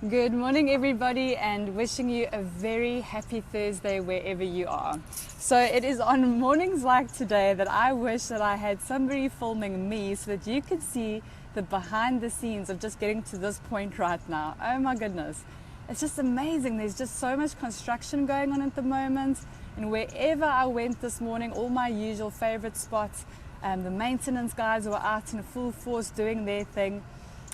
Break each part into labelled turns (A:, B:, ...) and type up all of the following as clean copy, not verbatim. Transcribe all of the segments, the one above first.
A: Good morning, everybody, and wishing you a very happy Thursday wherever you are. So it is on mornings like today that I wish that I had somebody filming me so that you could see the behind the scenes of just getting to this point right now. Oh my goodness. It's just amazing. There's just so much construction going on at the moment, and wherever I went this morning, all my usual favorite spots, the maintenance guys were out in full force doing their thing.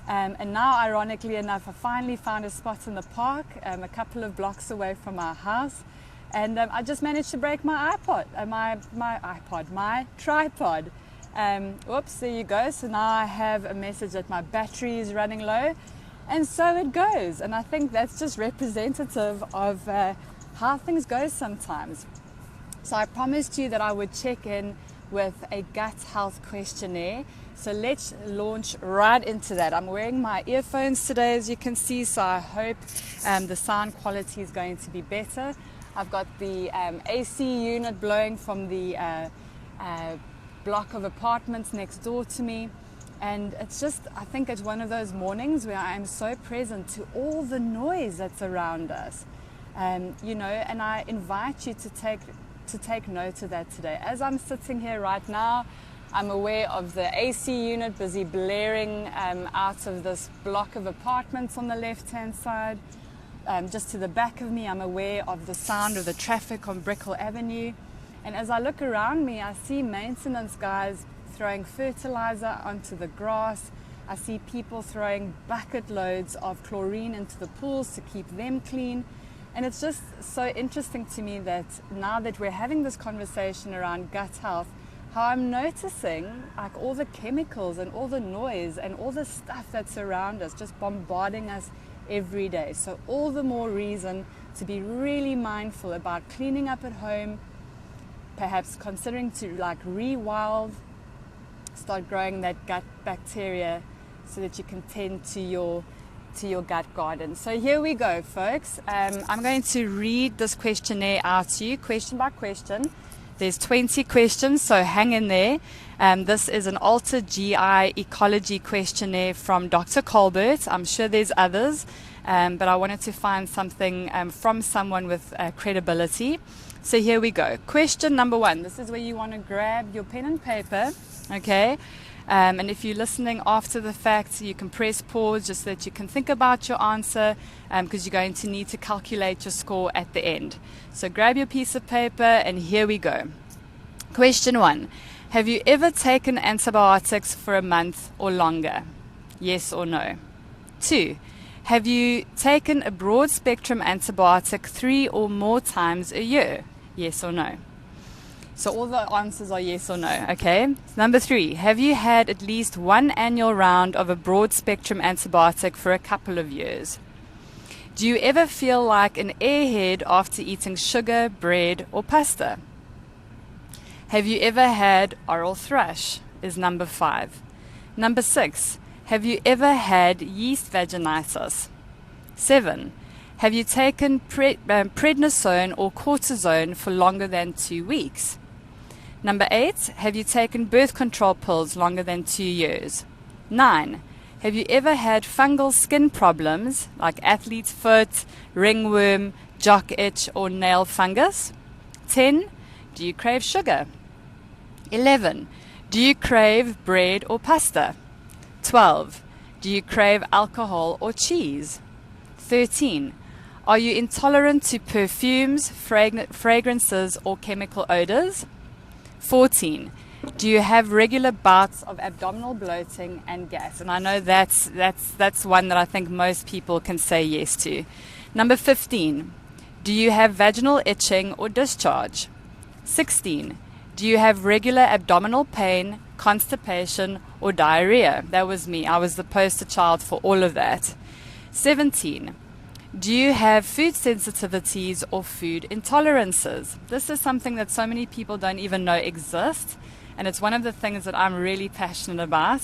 A: And now, ironically enough, I finally found a spot in the park a couple of blocks away from our house, and I just managed to break my tripod. Whoops, there you go. So now I have a message that my battery is running low, and so it goes. And I think that's just representative of how things go sometimes. So I promised you that I would check in with a gut health questionnaire. So let's launch right into that. I'm wearing my earphones today, as you can see, so I hope the sound quality is going to be better. I've got the AC unit blowing from the block of apartments next door to me. And it's just, I think it's one of those mornings where I am so present to all the noise that's around us. And I invite you to take note of that today. As I'm sitting here right now, I'm aware of the AC unit busy blaring out of this block of apartments on the left-hand side. Just to the back of me, I'm aware of the sound of the traffic on Brickell Avenue. And as I look around me, I see maintenance guys throwing fertilizer onto the grass. I see people throwing bucket loads of chlorine into the pools to keep them clean. And it's just so interesting to me that now that we're having this conversation around gut health, how I'm noticing like all the chemicals and all the noise and all the stuff that's around us just bombarding us every day. So all the more reason to be really mindful about cleaning up at home, perhaps considering to like rewild, start growing that gut bacteria so that you can tend to your gut garden. So here we go, folks. I'm going to read this questionnaire out to you, question by question. There's 20 questions, so hang in there. This is an Altered GI Ecology questionnaire from Dr. Colbert. I'm sure there's others, but I wanted to find something from someone with credibility. So here we go. Question number 1. This is where you want to grab your pen and paper, okay? And if you're listening after the fact, you can press pause just so that you can think about your answer, because you're going to need to calculate your score at the end. So grab your piece of paper and here we go. Question 1. Have you ever taken antibiotics for a month or longer? Yes or no? 2. Have you taken a broad spectrum antibiotic 3 or more times a year? Yes or no? So all the answers are yes or no, okay? Number 3, have you had at least one annual round of a broad spectrum antibiotic for a couple of years? Do you ever feel like an airhead after eating sugar, bread, or pasta? Have you ever had oral thrush? Is number 5. Number 6, have you ever had yeast vaginitis? 7, have you taken prednisone or cortisone for longer than 2 weeks? Number 8, have you taken birth control pills longer than 2 years? 9, have you ever had fungal skin problems like athlete's foot, ringworm, jock itch, or nail fungus? 10, do you crave sugar? 11, do you crave bread or pasta? 12, do you crave alcohol or cheese? 13, are you intolerant to perfumes, fragrances, or chemical odors? 14, do you have regular bouts of abdominal bloating and gas? And I know that's one that I think most people can say yes to. Number 15, do you have vaginal itching or discharge? 16, do you have regular abdominal pain, constipation, or diarrhea? That was me. I was the poster child for all of that. 17, do you have food sensitivities or food intolerances? This is something that so many people don't even know exists, and it's one of the things that I'm really passionate about.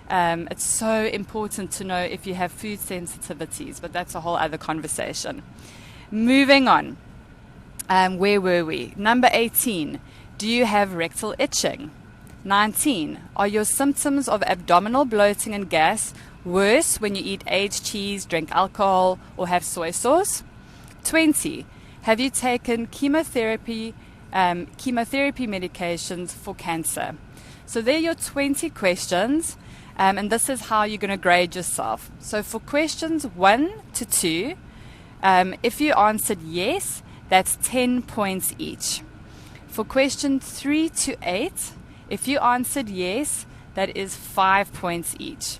A: It's so important to know if you have food sensitivities, but that's a whole other conversation. Moving on. Where were we? Number 18, do you have rectal itching? 19, are your symptoms of abdominal bloating and gas Worse when you eat aged cheese, drink alcohol, or have soy sauce. 20. Have you taken chemotherapy medications for cancer? So there are your 20 questions, and this is how you're going to grade yourself. So for questions 1 to 2, if you answered yes, that's 10 points each. For question 3 to 8, if you answered yes, that is 5 points each.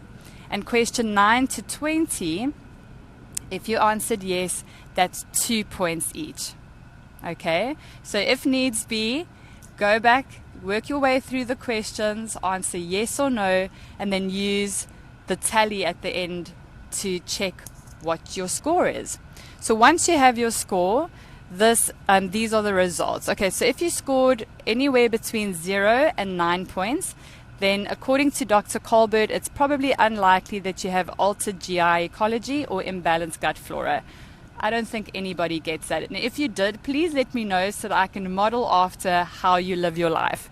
A: And question 9 to 20, if you answered yes, that's 2 points each. Okay, so if needs be, go back, work your way through the questions, answer yes or no, and then use the tally at the end to check what your score is. So once you have your score, these are the results. Okay, so if you scored anywhere between 0 and 9 points, then according to Dr. Colbert, it's probably unlikely that you have altered GI ecology or imbalanced gut flora. I don't think anybody gets that. And if you did, please let me know so that I can model after how you live your life.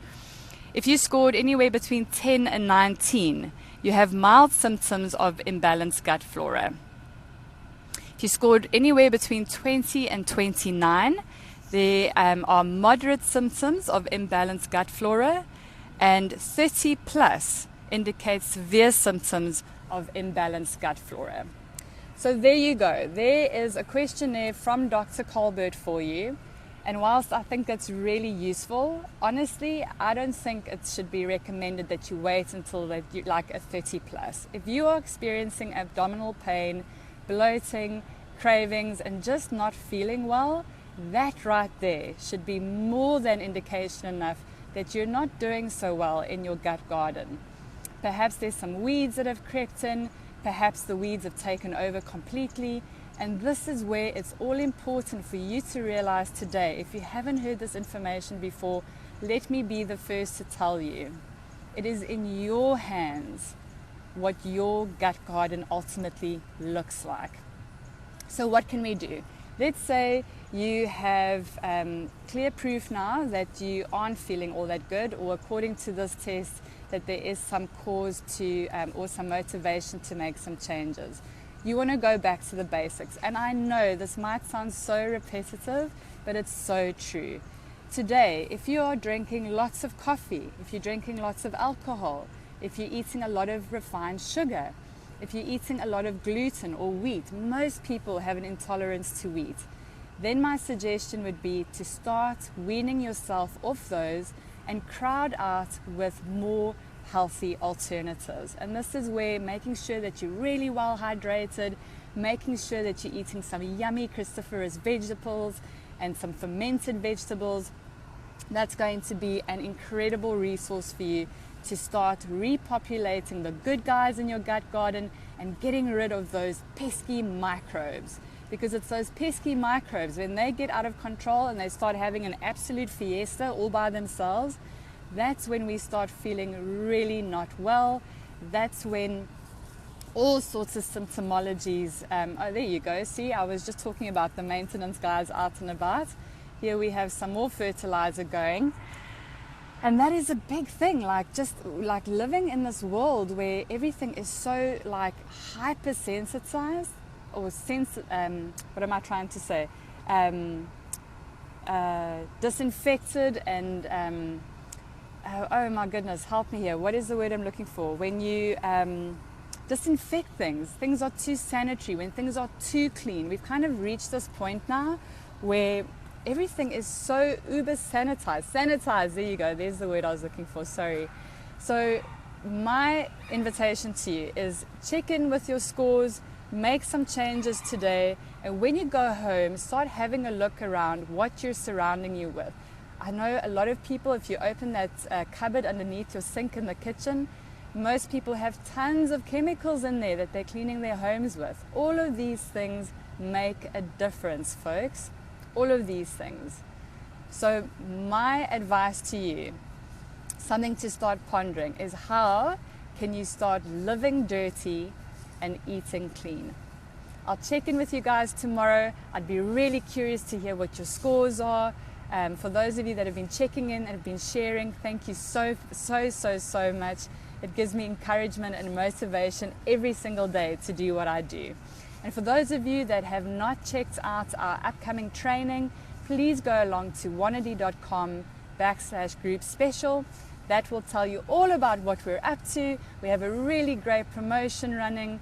A: If you scored anywhere between 10 and 19, you have mild symptoms of imbalanced gut flora. If you scored anywhere between 20 and 29, there are moderate symptoms of imbalanced gut flora, and 30 plus indicates severe symptoms of imbalanced gut flora. So there you go. There is a questionnaire from Dr. Colbert for you. And whilst I think that's really useful, honestly, I don't think it should be recommended that you wait until you're like a 30 plus. If you are experiencing abdominal pain, bloating, cravings, and just not feeling well, that right there should be more than indication enough that you're not doing so well in your gut garden. Perhaps there's some weeds that have crept in, perhaps the weeds have taken over completely, and this is where it's all important for you to realize today. If you haven't heard this information before, let me be the first to tell you. It is in your hands what your gut garden ultimately looks like. So what can we do? Let's say you have clear proof now that you aren't feeling all that good, or according to this test, that there is some cause to or some motivation to make some changes. You want to go back to the basics. And I know this might sound so repetitive, but it's so true. Today, if you are drinking lots of coffee, if you're drinking lots of alcohol, if you're eating a lot of refined sugar, if you're eating a lot of gluten or wheat, most people have an intolerance to wheat, then my suggestion would be to start weaning yourself off those and crowd out with more healthy alternatives. And this is where making sure that you're really well hydrated, making sure that you're eating some yummy cruciferous vegetables and some fermented vegetables, that's going to be an incredible resource for you to start repopulating the good guys in your gut garden and getting rid of those pesky microbes. Because it's those pesky microbes, when they get out of control and they start having an absolute fiesta all by themselves, that's when we start feeling really not well. That's when all sorts of symptomologies, oh, there you go. See, I was just talking about the maintenance guys out and about. Here we have some more fertilizer going. And that is a big thing, just living in this world where everything is so hypersensitized, or what am I trying to say? Disinfected and oh my goodness, help me here. What is the word I'm looking for? When you disinfect things are too sanitary, when things are too clean. We've kind of reached this point now where everything is so uber sanitized. There you go. There's the word I was looking for. Sorry. So my invitation to you is check in with your scores, make some changes today, and when you go home, start having a look around what you're surrounding you with. I know a lot of people, if you open that cupboard underneath your sink in the kitchen, most people have tons of chemicals in there that they're cleaning their homes with. All of these things make a difference, folks. All of these things. So my advice to you, something to start pondering, is how can you start living dirty and eating clean? I'll check in with you guys tomorrow. I'd be really curious to hear what your scores are. For those of you that have been checking in and have been sharing, thank you so much. It gives me encouragement and motivation every single day to do what I do. And for those of you that have not checked out our upcoming training, please go along to wannabe.com/group special. That will tell you all about what we're up to. We have a really great promotion running.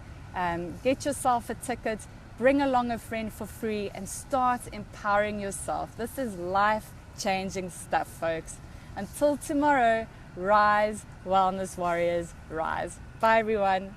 A: Get yourself a ticket, bring along a friend for free, and start empowering yourself. This is life-changing stuff, folks. Until tomorrow, rise, wellness warriors, rise. Bye, everyone.